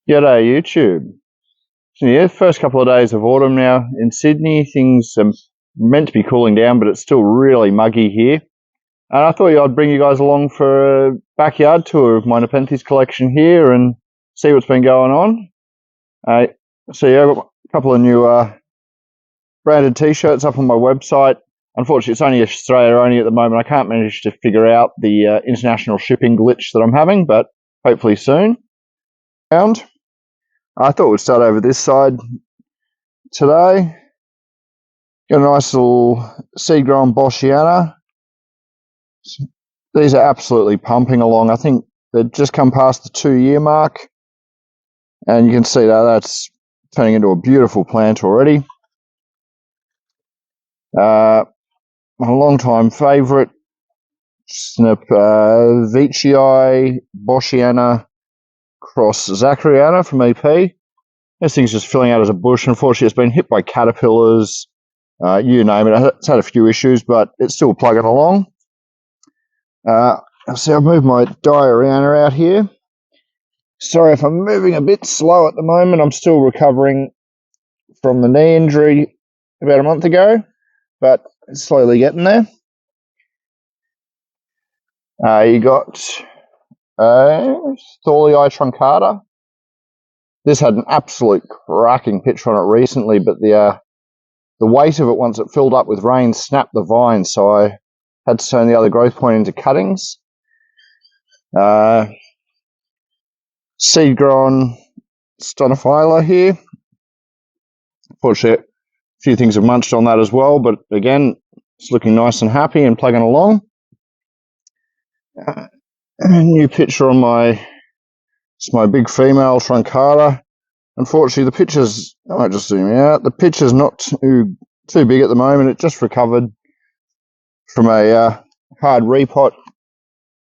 G'day YouTube. So yeah, first couple of days of autumn now in Sydney. Things are meant to be cooling down, but it's still really muggy here. And I thought I'd bring you guys along for a backyard tour of my nepenthes collection here and see what's been going on. So yeah, I've got a couple of new branded t-shirts up on my website. Unfortunately, it's only Australia only at the moment. I can't manage to figure out the international shipping glitch that I'm having, but hopefully soon. I thought we'd start over this side today. Got a nice little seed-grown Boschiana. These are absolutely pumping along. I think they've just come past the 2-year mark. And you can see that that's turning into a beautiful plant already. My long-time favourite, Ventricosa Boschiana cross Zachariana from EP. This thing's just filling out as a bush. Unfortunately, it's been hit by caterpillars. You name it. It's had a few issues, but it's still plugging along. So I'll move my diorama out here. Sorry if I'm moving a bit slow at the moment. I'm still recovering from the knee injury about a month ago, but it's slowly getting there. You got Thorlei Truncata. This had an absolute cracking picture on it recently, but the weight of it once it filled up with rain snapped the vine, so I had to turn the other growth point into cuttings. Seed-grown Stonophylla here. Unfortunately, a few things have munched on that as well, but again, it's looking nice and happy and plugging along. A new picture on my big female Truncata. Unfortunately, the picture's, I might just zoom out, the picture's not too big at the moment. It just recovered from a hard repot.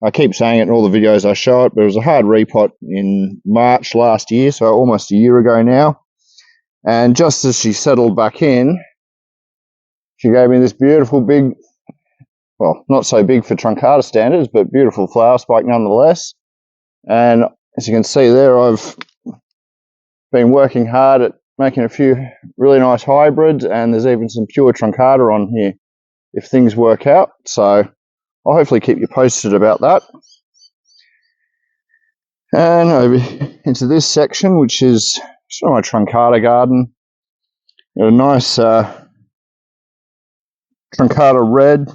I keep saying it in all the videos I show it, but it was a hard repot in March last year, so almost a year ago now. And just as she settled back in, she gave me this beautiful big, well, not so big for Truncata standards, but beautiful flower spike nonetheless. And as you can see there, I've been working hard at making a few really nice hybrids, and there's even some pure Truncata on here if things work out. So I'll hopefully keep you posted about that. And over into this section, which is sort of my Truncata garden. Got a nice Truncata red.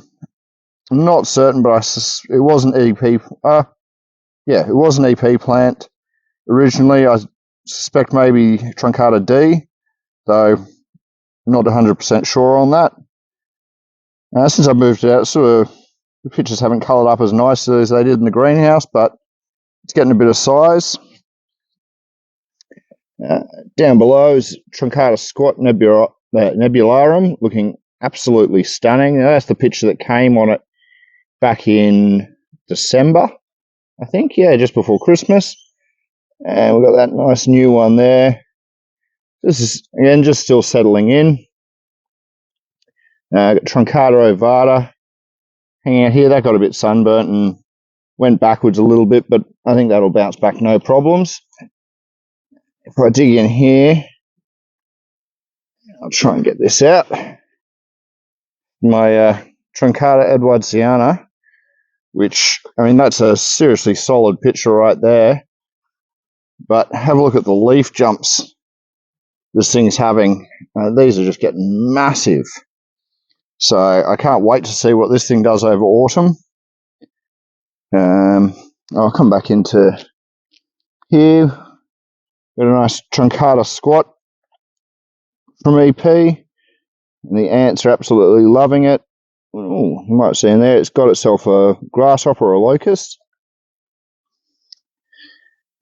I'm not certain, but it was an EP. Yeah, it was an EP plant originally. I suspect maybe Truncata D, though not 100% sure on that. Since I moved it out, sort of the pictures haven't coloured up as nicely as they did in the greenhouse, but it's getting a bit of size. Down below is Truncata squat nebularum, looking absolutely stunning. That's the picture that came on it back in December, I think. Yeah, just before Christmas. And we've got that nice new one there. This is, again, just still settling in. Got Truncata ovata hanging out here. That got a bit sunburnt and went backwards a little bit, but I think that'll bounce back no problems. If I dig in here, I'll try and get this out. My Truncata edwardsiana, which, I mean, that's a seriously solid picture right there. But have a look at the leaf jumps this thing's having. These are just getting massive. So I can't wait to see what this thing does over autumn. I'll come back into here. Got a nice Truncata squat from EP. And the ants are absolutely loving it. Oh, you might see in there, it's got itself a grasshopper or a locust.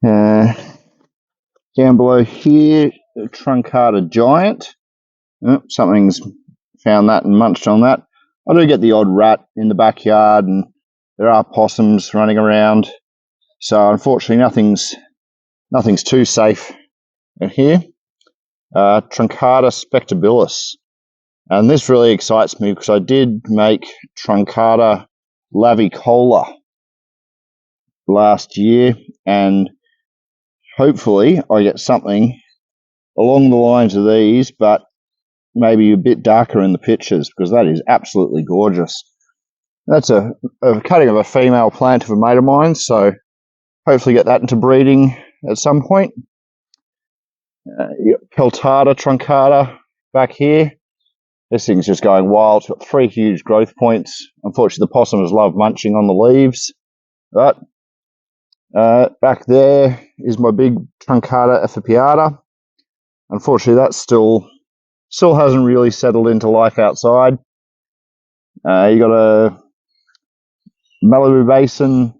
Down below here, Truncata giant. Oh, something's found that and munched on that. I do get the odd rat in the backyard, and there are possums running around. So unfortunately, nothing's too safe in here. Truncata spectabilis. And this really excites me because I did make Truncata lavicola last year, and hopefully I get something along the lines of these, but maybe a bit darker in the pictures, because that is absolutely gorgeous. That's a cutting of a female plant of a mate of mine, so hopefully get that into breeding at some point. Peltata, Truncata back here. This thing's just going wild. It's got 3 huge growth points. Unfortunately, the possums love munching on the leaves. But back there is my big Truncata effipiata. Unfortunately, that still hasn't really settled into life outside. You got a Malibu Basin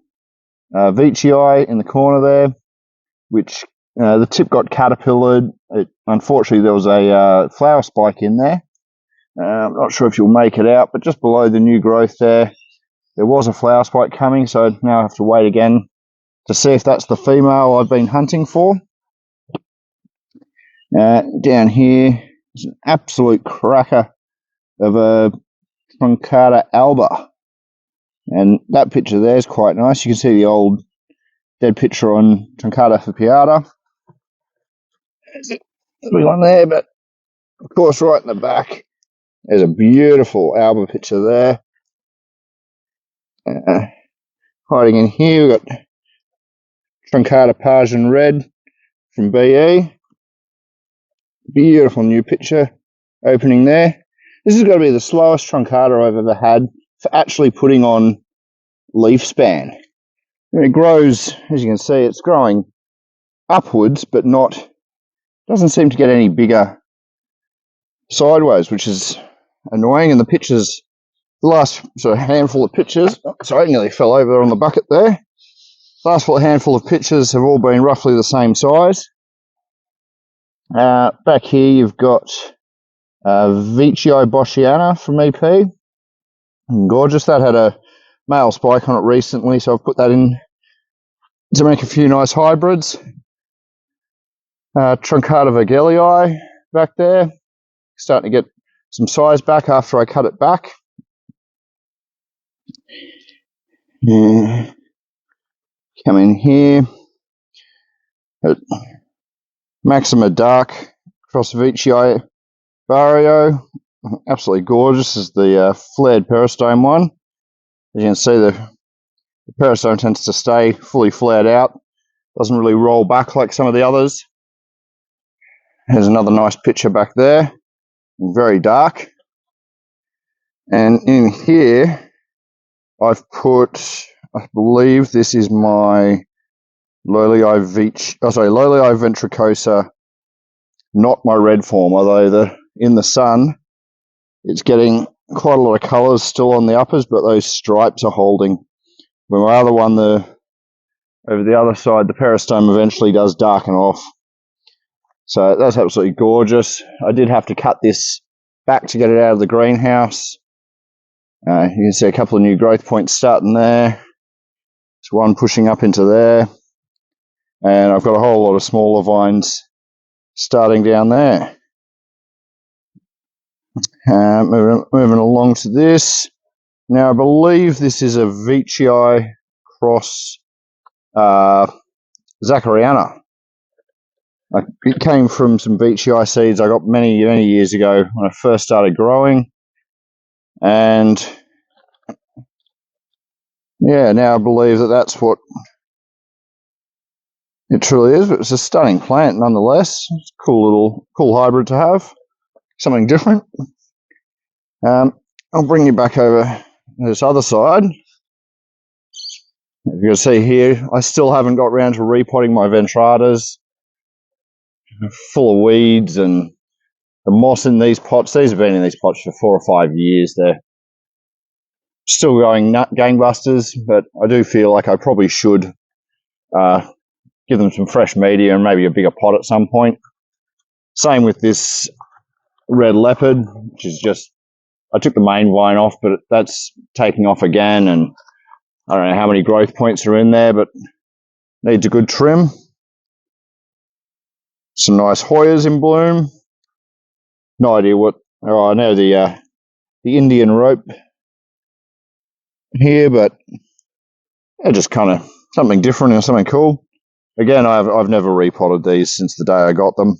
Veitchii in the corner there, which the tip got caterpillared. Unfortunately, there was a flower spike in there. I'm not sure if you'll make it out, but just below the new growth there was a flower spike coming, so now I have to wait again to see if that's the female I've been hunting for. Down here is an absolute cracker of a Truncata alba, and that picture there is quite nice. You can see the old dead picture on Truncata effipiata. There's one there, but of course right in the back there's a beautiful alba picture there. Hiding in here, we've got Truncata Persian Red from BE. Beautiful new picture opening there. This has got to be the slowest Truncata I've ever had for actually putting on leaf span. And it grows, as you can see, it's growing upwards, but doesn't seem to get any bigger sideways, which is annoying. And the pictures, the last sort of handful of pictures, sorry, I nearly fell over on the bucket there. Last handful of pictures have all been roughly the same size. Back here you've got Veitchii boschiana from EP. Gorgeous. That had a male spike on it recently, so I've put that in to make a few nice hybrids. Truncata Vergelii back there. Starting to get some size back after I cut it back. Come in here. Maxima Dark cross Veitchii Barrio. Absolutely gorgeous. This is the flared peristome one. As you can see, the peristome tends to stay fully flared out. Doesn't really roll back like some of the others. There's another nice picture back there. Very dark. And in here, I've put, I believe this is my Lolii Ventricosa, not my red form, although in the sun, it's getting quite a lot of colours still on the uppers, but those stripes are holding. When my other one, over the other side, the peristome eventually does darken off. So that's absolutely gorgeous. I did have to cut this back to get it out of the greenhouse. You can see a couple of new growth points starting there. There's one pushing up into there. And I've got a whole lot of smaller vines starting down there. Moving along to this. Now I believe this is a Veitchii cross Zachariana. It came from some Veitchii seeds I got many years ago when I first started growing. And yeah, now I believe that's what it truly is, but it's a stunning plant nonetheless. It's a cool hybrid to have. Something different. I'll bring you back over to this other side. If you can see here, I still haven't got around to repotting my Ventratas. Full of weeds and the moss in these pots. These have been in these pots for 4 or 5 years. They're still going gangbusters, but I do feel like I probably should give them some fresh media and maybe a bigger pot at some point. Same with this red leopard, which is just, I took the main vine off, but that's taking off again, and I don't know how many growth points are in there, but needs a good trim. Some nice Hoyas in bloom. No idea what. Oh, I know the Indian rope here, but just kind of something different and something cool. Again, I've never repotted these since the day I got them.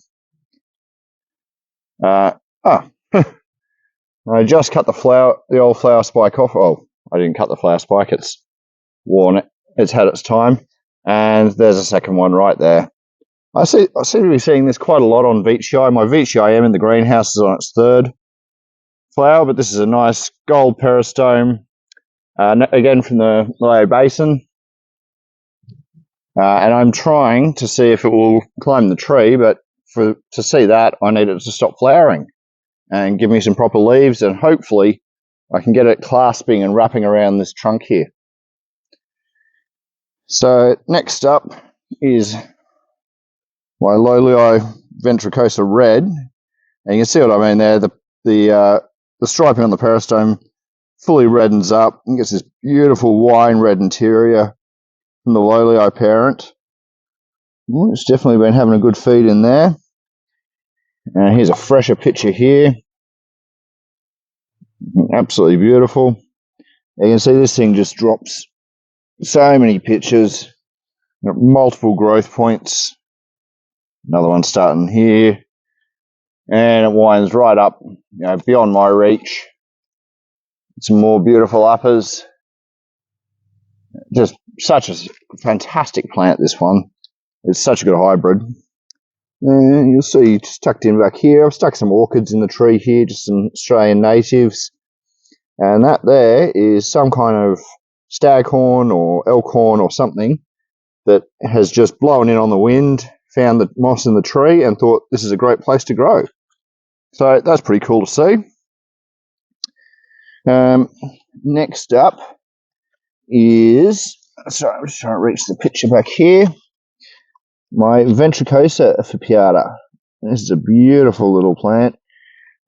I just cut the old flower spike off. Oh, I didn't cut the flower spike. It's worn it. It's had its time. And there's a second one right there. I seem to be seeing this quite a lot on Veitchii. My Veitchii in the greenhouse is on its third flower, but this is a nice gold peristome, again from the Malaya Basin. And I'm trying to see if it will climb the tree, but to see that, I need it to stop flowering and give me some proper leaves, and hopefully I can get it clasping and wrapping around this trunk here. So next up is my Lolii Ventricosa red, and you can see what I mean there. The striping on the peristome fully reddens up and gets this beautiful wine red interior from the Lolii parent. It's definitely been having a good feed in there. And here's a fresher picture here. Absolutely beautiful. You can see this thing just drops so many pictures, multiple growth points. Another one starting here, and it winds right up, beyond my reach. Some more beautiful uppers. Just such a fantastic plant, this one. It's such a good hybrid. And you'll see just tucked in back here, I've stuck some orchids in the tree here, just some Australian natives. And that there is some kind of staghorn or elkhorn or something that has just blown in on the wind, found the moss in the tree, and thought this is a great place to grow. So that's pretty cool to see. Next up is, sorry, I'm just trying to reach the picture back here, my Ventricosa Fipiata. This is a beautiful little plant.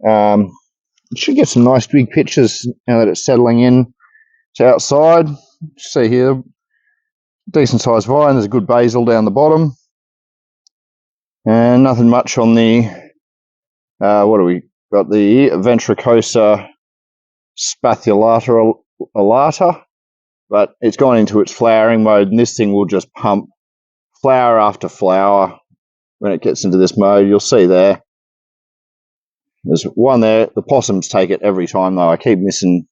It should get some nice big pictures now that it's settling in. It's outside. See here, decent sized vine. There's a good basil down the bottom, and nothing much on the what do we got? The Ventricosa spathulata alata, but it's gone into its flowering mode, and this thing will just pump flower after flower when it gets into this mode. You'll see there. There's one there. The possums take it every time, though. I keep missing,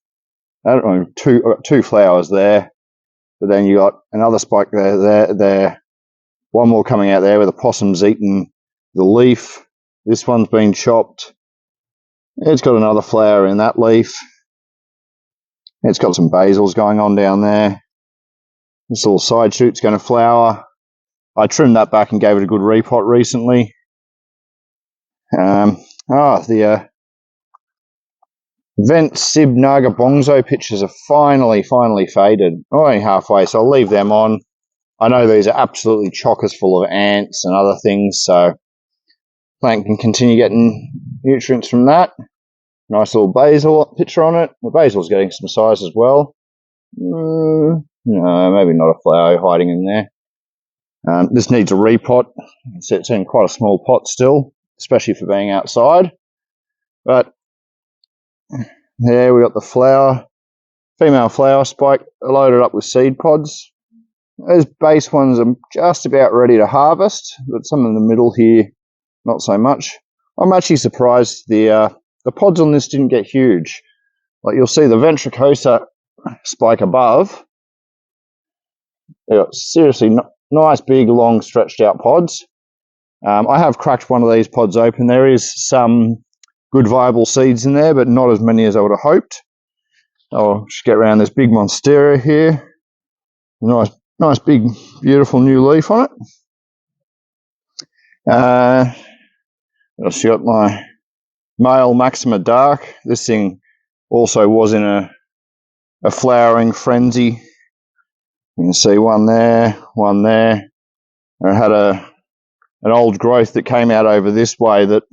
I don't know, two flowers there. But then you got another spike there. One more coming out there where the possum's eaten the leaf. This one's been chopped. It's got another flower in that leaf. It's got some basils going on down there. This little side shoot's going to flower. I trimmed that back and gave it a good repot recently. The Vent Sib Naga Bongzo pictures are finally faded. Only halfway, so I'll leave them on. I know these are absolutely chockers full of ants and other things, so plant can continue getting nutrients from that. Nice little basil picture on it. The basil's getting some size as well. No, maybe not a flower hiding in there. This needs a repot. It's in quite a small pot still, especially for being outside. But there we got the flower, female flower spike loaded up with seed pods. Those base ones are just about ready to harvest, but some in the middle here, not so much. I'm actually surprised the pods on this didn't get huge. Like you'll see the Ventricosa spike above, they got seriously nice, big, long, stretched out pods. I have cracked one of these pods open. There is some good viable seeds in there, but not as many as I would have hoped. I'll just get around this big monstera here. Nice big, beautiful new leaf on it. I've got my male Maxima Dark. This thing also was in a flowering frenzy. You can see one there. I had an old growth that came out over this way that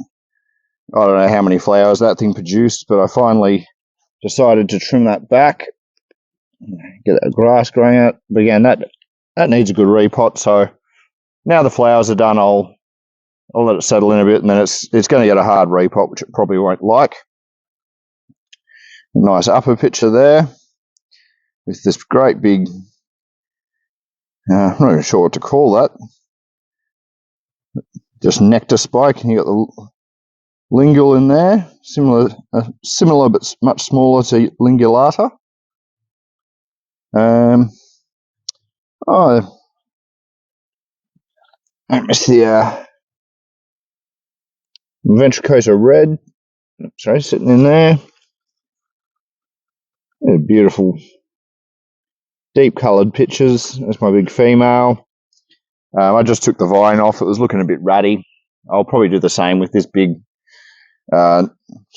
I don't know how many flowers that thing produced, but I finally decided to trim that back. Get that grass growing out. But again, that needs a good repot. So now the flowers are done, I'll let it settle in a bit, and then it's going to get a hard repot, which it probably won't like. Nice upper picture there with this great big, I'm not even sure what to call that. just nectar spike, and you got the lingual in there, similar but much smaller to lingulata. I missed the Ventricosa red. Sorry, sitting in there. Yeah, beautiful, deep coloured pictures. That's my big female. I just took the vine off. It was looking a bit ratty. I'll probably do the same with this big, sort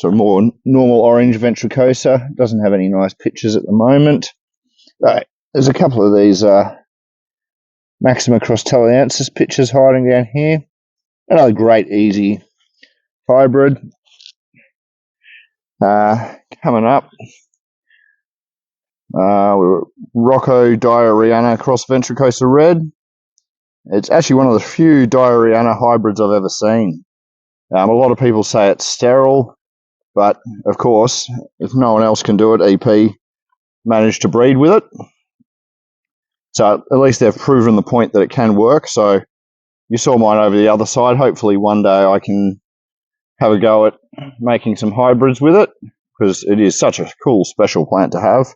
of more normal orange Ventricosa. Doesn't have any nice pictures at the moment. There's a couple of these Maxima cross-taliensis pictures hiding down here. Another great, easy hybrid. Coming up, we're Rocco Diariana cross Ventricosa red. It's actually one of the few Diariana hybrids I've ever seen. A lot of people say it's sterile, but of course, if no one else can do it, EP managed to breed with it. So at least they've proven the point that it can work. So you saw mine over the other side. Hopefully one day I can have a go at making some hybrids with it, because it is such a cool special plant to have.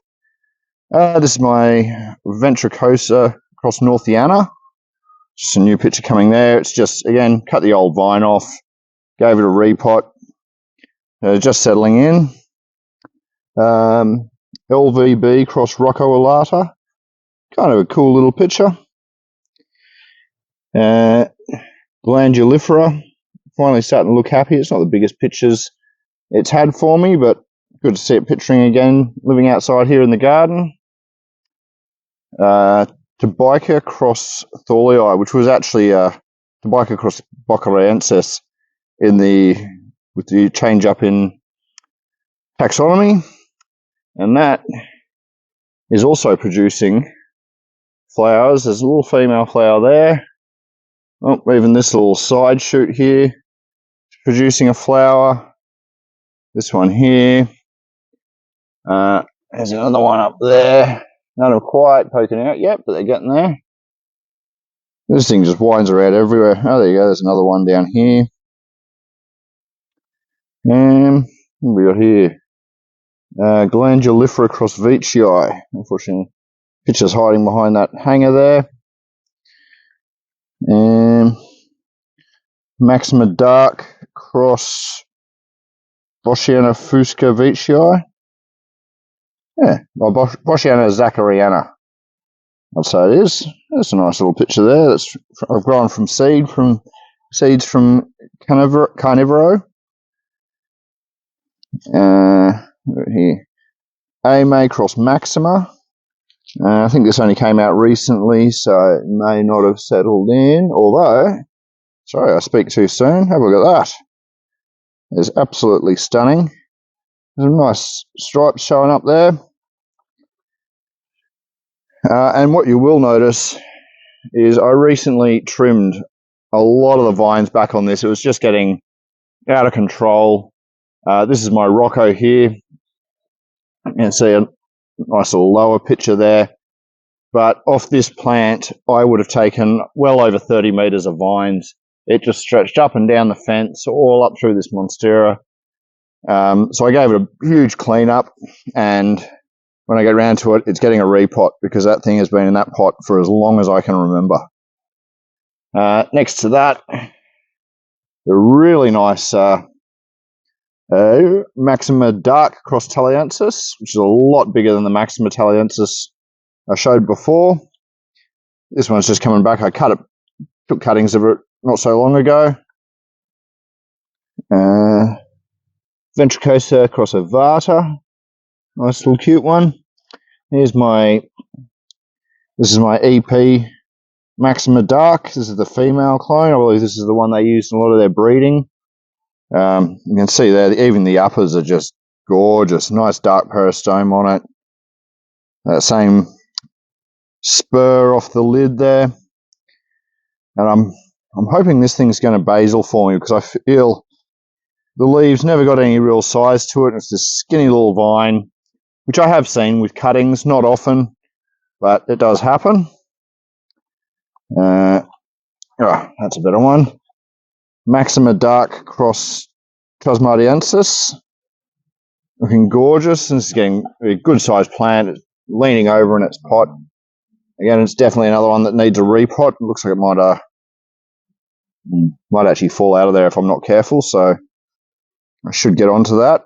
This is my Ventricosa across Northiana. Just a new picture coming there. It's just, again, cut the old vine off, gave it a repot, just settling in. LVB cross Rocco Alata. Kind of a cool little picture. Glandulifera, finally starting to look happy. It's not the biggest pictures it's had for me, but good to see it picturing again, living outside here in the garden. Tobica cross Thorlei, which was actually Tobica cross Boccariensis with the change up in taxonomy, and that is also producing flowers. There's a little female flower there. Oh, even this little side shoot here, producing a flower. This one here. There's another one up there. None of them quite poking out yet, but they're getting there. This thing just winds around everywhere. Oh, there you go. There's another one down here. And what have we got here? Glandulifera cross Veitchii. Unfortunately, picture's hiding behind that hanger there. And Maxima Dark cross Boschiana Fusca Veitchii. Yeah, well, Boschiana Zachariana, I'd say it is. That's a nice little picture there. I've grown from seeds from Carnivoro. Here, Ame cross Maxima. I think this only came out recently, so it may not have settled in. Although, sorry, I speak too soon. Have a look at that. It's absolutely stunning. There's some nice stripes showing up there. And what you will notice is I recently trimmed a lot of the vines back on this. It was just getting out of control. This is my Rocco here. You can see a nice little lower picture there. But off this plant, I would have taken well over 30 metres of vines. It just stretched up and down the fence, all up through this monstera. So I gave it a huge cleanup, and when I get around to it, it's getting a repot because that thing has been in that pot for as long as I can remember. Next to that, the really nice Maxima Dark cross Taliensis, which is a lot bigger than the Maxima Taliensis I showed before. This one's just coming back. I took cuttings of it not so long ago. Ventricosa cross Avata, nice little cute one. This is my EP Maxima Dark. This is the female clone. I believe this is the one they used in a lot of their breeding. You can see there, even the uppers are just gorgeous. Nice dark peristome on it. That same spur off the lid there. And I'm hoping this thing's going to basil for me, because I feel the leaves never got any real size to it. It's this skinny little vine, which I have seen with cuttings, not often, but it does happen. That's a better one. Maxima Dark cross Cosmariensis. Looking gorgeous, and it's getting a good sized plant. It's leaning over in its pot. Again, it's definitely another one that needs a repot. It looks like it might actually fall out of there if I'm not careful, so I should get onto that.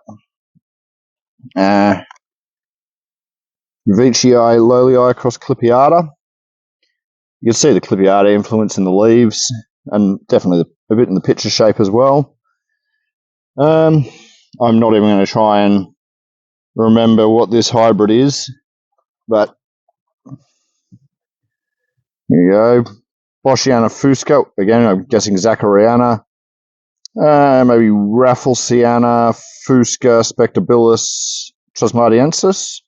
Veitchii lolii cross Clipiata. You can see the Clipiata influence in the leaves, and definitely a bit in the picture shape as well. I'm not even going to try and remember what this hybrid is, but here you go. Boschiana fusca, again, I'm guessing Zachariana. Maybe Rafflesiana fusca spectabilis Chosmariensis.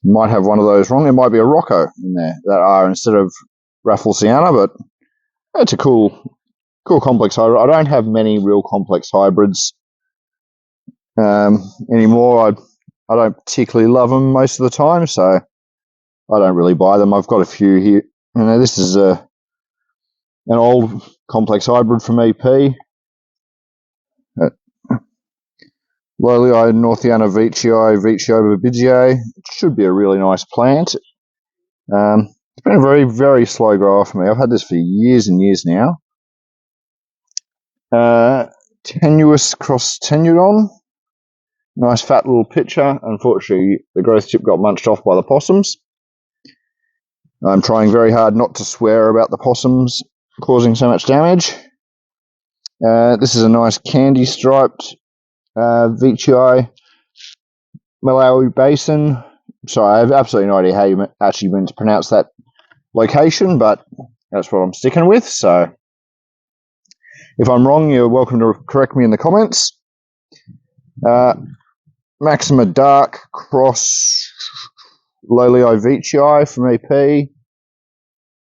Might have one of those wrong. There might be a Rocco in there that are instead of Rafflesiana, but it's a cool complex hybrid. I don't have many real complex hybrids anymore. I don't particularly love them most of the time, so I don't really buy them. I've got a few here. This is an old complex hybrid from EP. Lolii Northiana Veitchii Verbigiae. It should be a really nice plant. It's been a very, very slow grower for me. I've had this for years and years now. Tenuous cross Tenudon. Nice fat little pitcher. Unfortunately, the growth tip got munched off by the possums. I'm trying very hard not to swear about the possums causing so much damage. This is a nice candy striped Veitchii Malawi Basin. Sorry, I have absolutely no idea how you actually meant to pronounce that location, but that's what I'm sticking with. So if I'm wrong, you're welcome to correct me in the comments. Maxima Dark cross Lolii Veitchii from EP.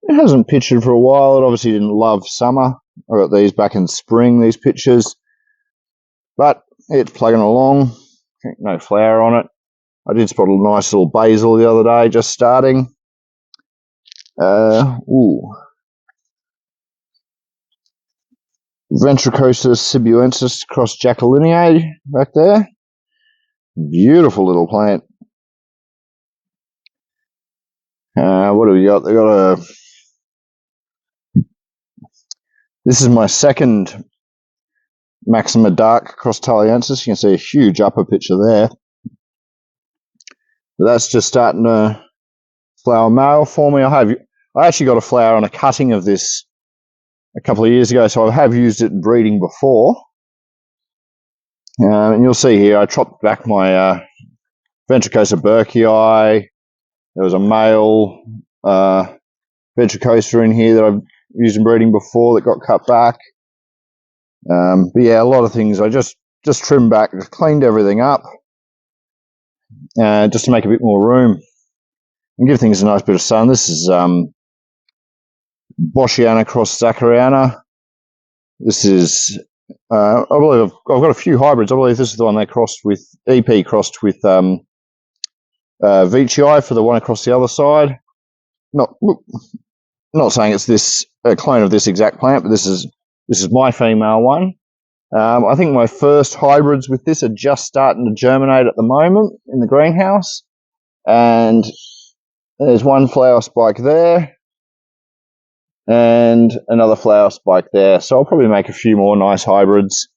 It hasn't pictured for a while. It obviously didn't love summer. I got these back in spring, these pictures. But it's plugging along. No flower on it. I did spot a nice little basil the other day, just starting. Ventricosa sibuensis cross Jacquelineae back there. Beautiful little plant. What do we got? They got this is my second Maxima Dark cross Taliensis. You can see a huge upper picture there. But that's just starting to flower male for me. I actually got a flower on a cutting of this a couple of years ago, so I have used it in breeding before. And you'll see here, I chopped back my Ventricosa Burkii. There was a male Ventricosa in here that I've used in breeding before that got cut back. But yeah, a lot of things I just trimmed back, just cleaned everything up, just to make a bit more room and give things a nice bit of sun. This is Boschiana cross Zachariana. This is, I believe I've got a few hybrids. I believe this is the one they crossed with, EP crossed with Veitchii for the one across the other side. Not saying it's this a clone of this exact plant, but this is my female one. I think my first hybrids with this are just starting to germinate at the moment in the greenhouse, and there's one flower spike there and another flower spike there. So I'll probably make a few more nice hybrids,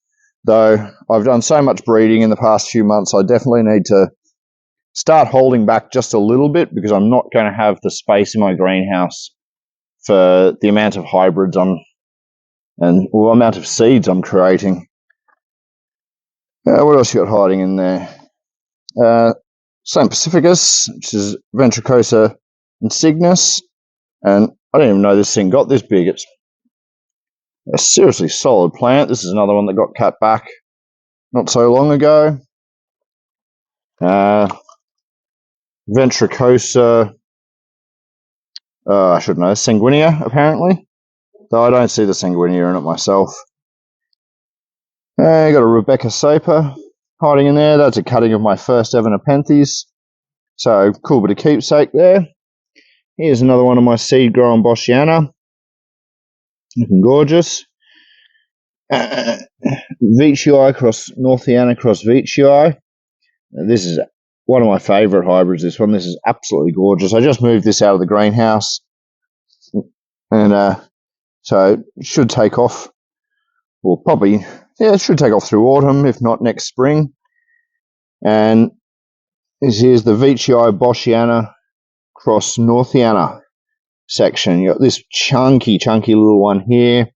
though I've done so much breeding in the past few months. I definitely need to start holding back just a little bit, because I'm not going to have the space in my greenhouse for the amount of hybrids and the amount of seeds I'm creating. What else you got hiding in there? St. Pacificus, which is Ventricosa insignis, and I didn't even know this thing got this big. It's a seriously solid plant. This is another one that got cut back not so long ago. Ventricosa, I should know, sanguinea, apparently, though I don't see the sanguinea in it myself. You got a Rebecca Saper hiding in there. That's a cutting of my first ever nepenthes. So cool bit of keepsake there. Here's another one of my seed grown Boschiana. Looking gorgeous. Veitchii cross Northiana cross Veitchii. This is one of my favourite hybrids, this one. This is absolutely gorgeous. I just moved this out of the greenhouse. And so it should take off, or probably, yeah, it should take off through autumn, if not next spring. And this is the Veitchii Boschiana cross Northiana section. You got this chunky little one here.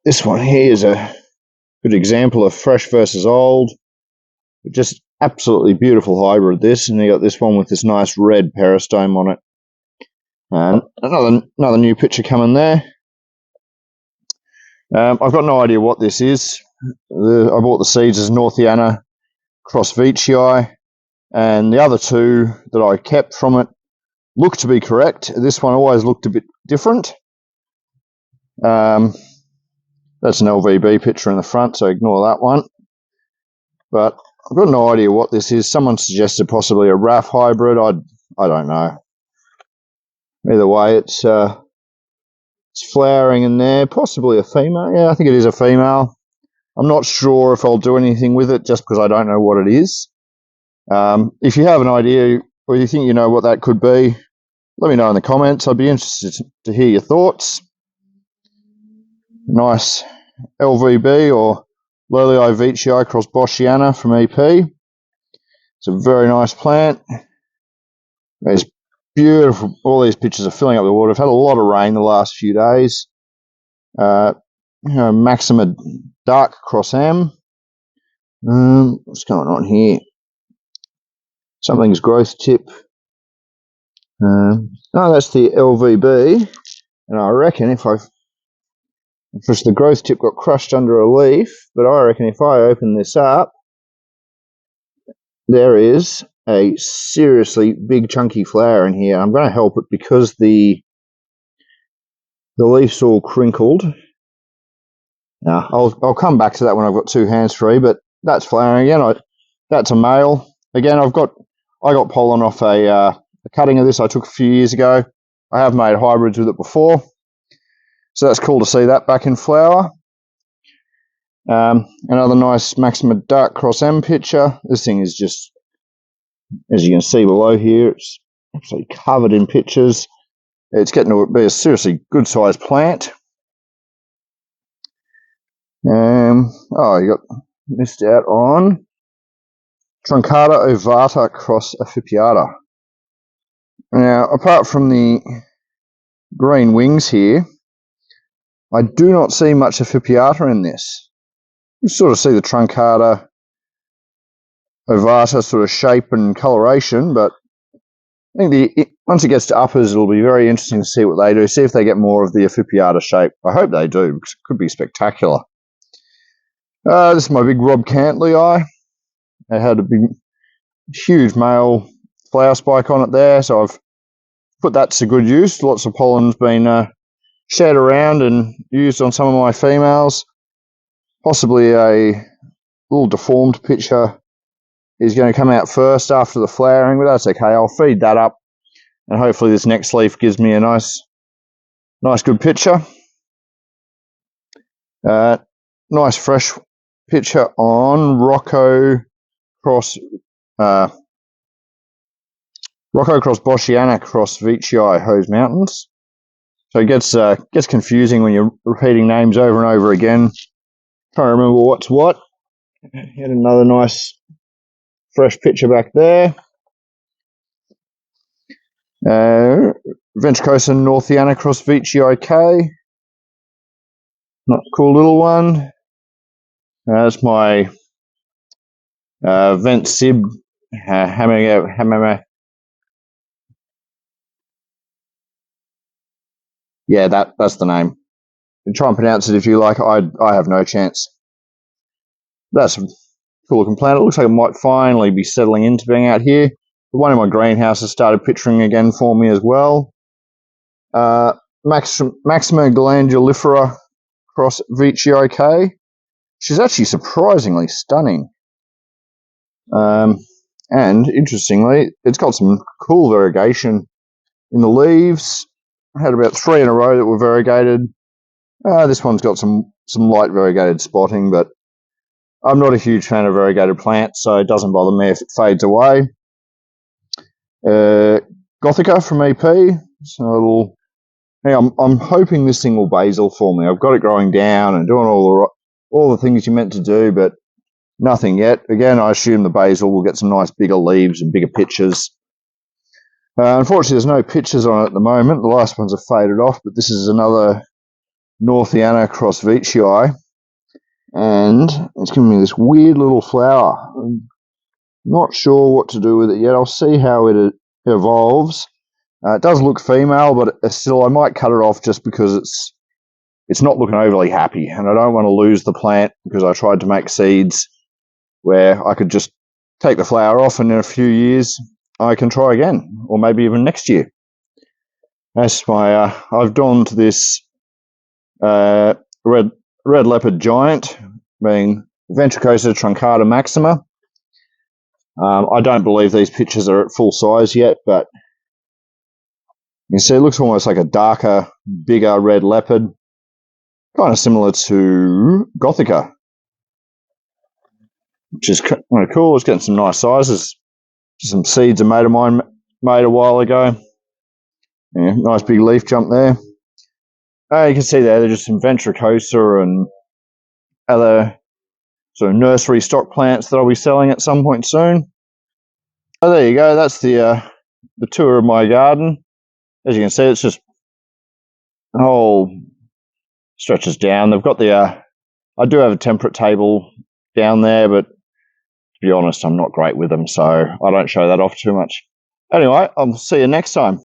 This one here is a good example of fresh versus old. Just absolutely beautiful hybrid, this. And you got this one with this nice red peristome on it. And another new picture coming there. I've got no idea what this is. I bought the seeds as Northiana cross Veitchii, and the other two that I kept from it look to be correct. This one always looked a bit different. That's an LVB picture in the front, so ignore that one. But I've got no idea what this is. Someone suggested possibly a RAF hybrid. I don't know. Either way, it's flowering in there. Possibly a female. Yeah, I think it is a female. I'm not sure if I'll do anything with it just because I don't know what it is. If you have an idea or you think you know what that could be, let me know in the comments. I'd be interested to hear your thoughts. Nice LVB or Lolii Veitchii cross Boschiana from EP. It's a very nice plant. It's beautiful. All these pictures are filling up the water. I've had a lot of rain the last few days. Maxima Dark cross M. What's going on here? Something's growth tip. That's the LVB, and I reckon if the growth tip got crushed under a leaf, but I reckon if I open this up, there is a seriously big chunky flower in here. I'm going to help it because the leaf's all crinkled. Now I'll come back to that when I've got two hands free, but that's flowering again. That's a male. Again, I got pollen off a cutting of this I took a few years ago. I have made hybrids with it before, so that's cool to see that back in flower. Another nice Maxima Dark cross M picture. This thing is just, as you can see below here, it's absolutely covered in pictures. It's getting to be a seriously good sized plant. You got missed out on Truncata ovata cross Affipiata. Now, apart from the green wings here, I do not see much Affipiata in this. You sort of see the Truncata ovata sort of shape and coloration, but I think once it gets to uppers, it'll be very interesting to see what they do, see if they get more of the Affipiata shape. I hope they do, because it could be spectacular. This is my big Rob Cantley. It had a huge male flower spike on it there, so I've put that to good use. Lots of pollen's been shared around and used on some of my females. Possibly a little deformed picture is going to come out first after the flowering, but that's okay. I'll feed that up, and hopefully this next leaf gives me a nice good picture. Nice fresh picture on Rocco cross Boschiana cross Veitchii Hose Mountains. So it gets confusing when you're repeating names over and over again. Trying to remember what's what. Had another nice fresh picture back there. Ventricosa Northiana cross Veitchii K. Not a cool little one. That's my Vent Sib Yeah, that's the name. Try and pronounce it if you like. I have no chance. That's a cool looking plant. It looks like it might finally be settling into being out here. The one in my greenhouse has started picturing again for me as well. Maxima glandulifera cross Veitchii K. She's actually surprisingly stunning. And interestingly, it's got some cool variegation in the leaves. I had about 3 in a row that were variegated. This one's got some light variegated spotting, but I'm not a huge fan of variegated plants, so it doesn't bother me if it fades away. Gothica from EP. So I'm hoping this thing will basil for me. I've got it growing down and doing all the things you're meant to do, but nothing yet. Again, I assume the basil will get some nice bigger leaves and bigger pitches. Unfortunately, there's no pitches on it at the moment. The last ones have faded off, but this is another Northiana cross Veitchii, and it's giving me this weird little flower. I'm not sure what to do with it yet. I'll see how it evolves. It does look female, but still, I might cut it off just because it's not looking overly happy, and I don't want to lose the plant because I tried to make seeds where I could just take the flower off, and in a few years I can try again, or maybe even next year. That's my I've donned this red leopard giant, being Ventricosa Truncata maxima. I don't believe these pictures are at full size yet, but you can see it looks almost like a darker, bigger red leopard, kind of similar to Gothica, which is kind of cool. It's getting some nice sizes. Some seeds a mate of mine made a while ago. Yeah, nice big leaf jump there. You can see there, they're just some Ventricosa and other sort of nursery stock plants that I'll be selling at some point soon. Oh, there you go. That's the tour of my garden. As you can see, it's just the whole stretches down. They've got the I do have a temperate table down there, but to be honest, I'm not great with them, so I don't show that off too much. Anyway, I'll see you next time.